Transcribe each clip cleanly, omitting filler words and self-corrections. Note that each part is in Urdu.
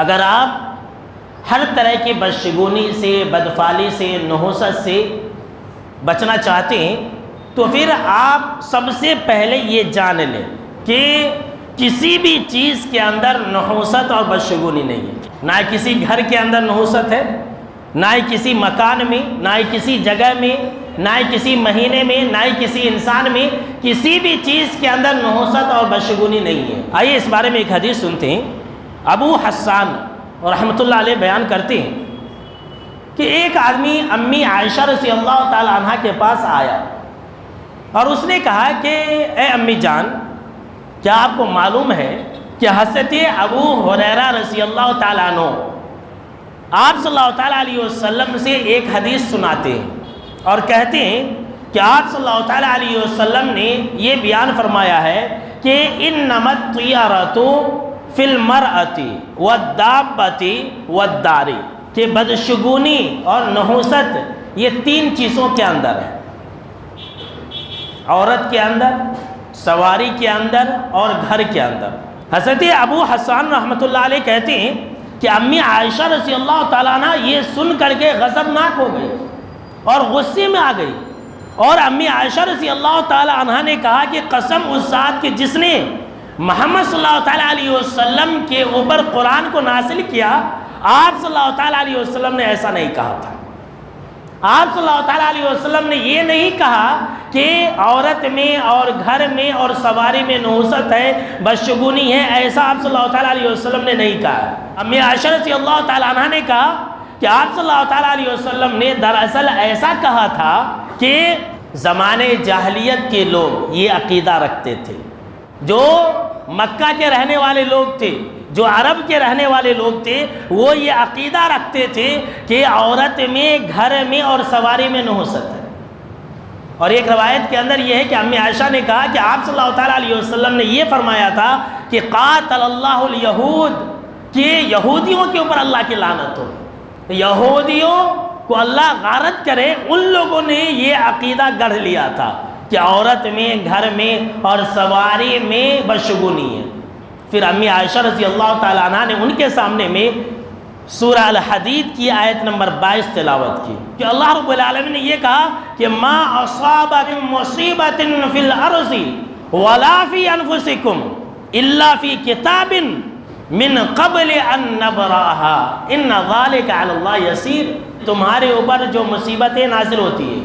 اگر آپ ہر طرح کی بدشگونی سے، بدفعلی سے، نحوست سے بچنا چاہتے ہیں تو پھر آپ سب سے پہلے یہ جان لیں کہ کسی بھی چیز کے اندر نحوست اور بدشگونی نہیں ہے۔ نہ کسی گھر کے اندر نحوست ہے، نہ کسی مکان میں، نہ کسی جگہ میں، نہ کسی مہینے میں، نہ کسی انسان میں، کسی بھی چیز کے اندر نحوست اور بدشگونی نہیں ہے۔ آئیے اس بارے میں ایک حدیث سنتے ہیں۔ ابو حسان رحمۃ اللہ علیہ بیان کرتے ہیں کہ ایک آدمی امی عائشہ رضی اللہ تعالی عنہ کے پاس آیا اور اس نے کہا کہ اے امی جان، کیا آپ کو معلوم ہے کہ حضرت ابو ہریرہ رضی اللہ تعالیٰ عنہ آپ صلی اللہ تعالیٰ علیہ وسلم سے ایک حدیث سناتے ہیں اور کہتے ہیں کہ آپ صلی اللہ تعالیٰ علیہ وسلم نے یہ بیان فرمایا ہے کہ انما الطیرۃ فی المرأۃ والدابۃ والدار، کہ بدشگونی اور نحوست یہ تین چیزوں کے اندر ہے، عورت کے اندر، سواری کے اندر اور گھر کے اندر۔ حضرت ابو حسان رحمۃ اللہ علیہ کہتے ہیں کہ امی عائشہ رضی اللہ تعالیٰ عنہ یہ سن کر کے غضبناک ہو گئی اور غصے میں آ گئی، اور امی عائشہ رضی اللہ تعالیٰ عنہ نے کہا کہ قسم اس ذات کے جس نے محمد صلی اللہ تعالیٰ علیہ وسلم کے اوپر قرآن کو نازل کیا، آپ صلی اللہ تعالیٰ علیہ وسلم نے ایسا نہیں کہا تھا۔ آپ صلی اللہ تعالیٰ علیہ وسلم نے یہ نہیں کہا کہ عورت میں اور گھر میں اور سواری میں نحوست ہے، بدشگونی ہے، ایسا آپ صلی اللہ تعالیٰ علیہ وسلم نے نہیں کہا۔ امی عائشہ رضی اللہ تعالیٰ عنہ نے کہا کہ آپ صلی اللہ تعالیٰ علیہ وسلم نے دراصل ایسا کہا تھا کہ زمانے جاہلیت کے لوگ یہ عقیدہ رکھتے تھے، جو مکہ کے رہنے والے لوگ تھے، جو عرب کے رہنے والے لوگ تھے، وہ یہ عقیدہ رکھتے تھے کہ عورت میں، گھر میں اور سواری میں نحوست ہے۔ اور ایک روایت کے اندر یہ ہے کہ امی عائشہ نے کہا کہ آپ صلی اللہ تعالیٰ علیہ وسلم نے یہ فرمایا تھا کہ قاتل اللہ الیہود، کہ یہودیوں کے اوپر اللہ کی لعنت ہو، یہودیوں کو اللہ غارت کرے۔ ان لوگوں نے یہ عقیدہ گڑھ لیا تھا کہ عورت میں، گھر میں اور سواری میں بدشگونی ہے۔ پھر امی عائشہ رضی اللہ تعالیٰ عنہ نے ان کے سامنے میں سورہ الحدید کی آیت نمبر 22 تلاوت کی کہ اللہ رب العالمین نے یہ کہا کہ ما اصاب من مصیبت فی الارض ولا فی انفسکم الا فی کتاب من قبل ان نبرأها ان ذلک علی اللہ یسیر۔ تمہارے اوپر جو مصیبتیں نازل ہوتی ہیں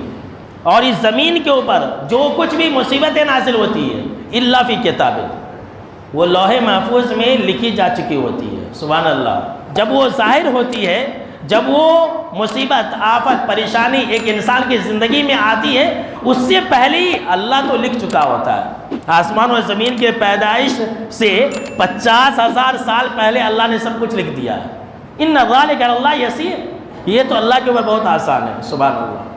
اور اس زمین کے اوپر جو کچھ بھی مصیبتیں نازل ہوتی ہیں، الا فی کتاب، وہ لوح محفوظ میں لکھی جا چکی ہوتی ہے۔ سبحان اللہ۔ جب وہ ظاہر ہوتی ہے، جب وہ مصیبت، آفت، پریشانی ایک انسان کی زندگی میں آتی ہے، اس سے پہلے ہی اللہ تو لکھ چکا ہوتا ہے۔ آسمان و زمین کے پیدائش سے 50,000 سال پہلے اللہ نے سب کچھ لکھ دیا ہے۔ ان ذالک علی اللہ یسیر، یہ تو اللہ کے اوپر بہت آسان ہے۔ سبحان اللہ۔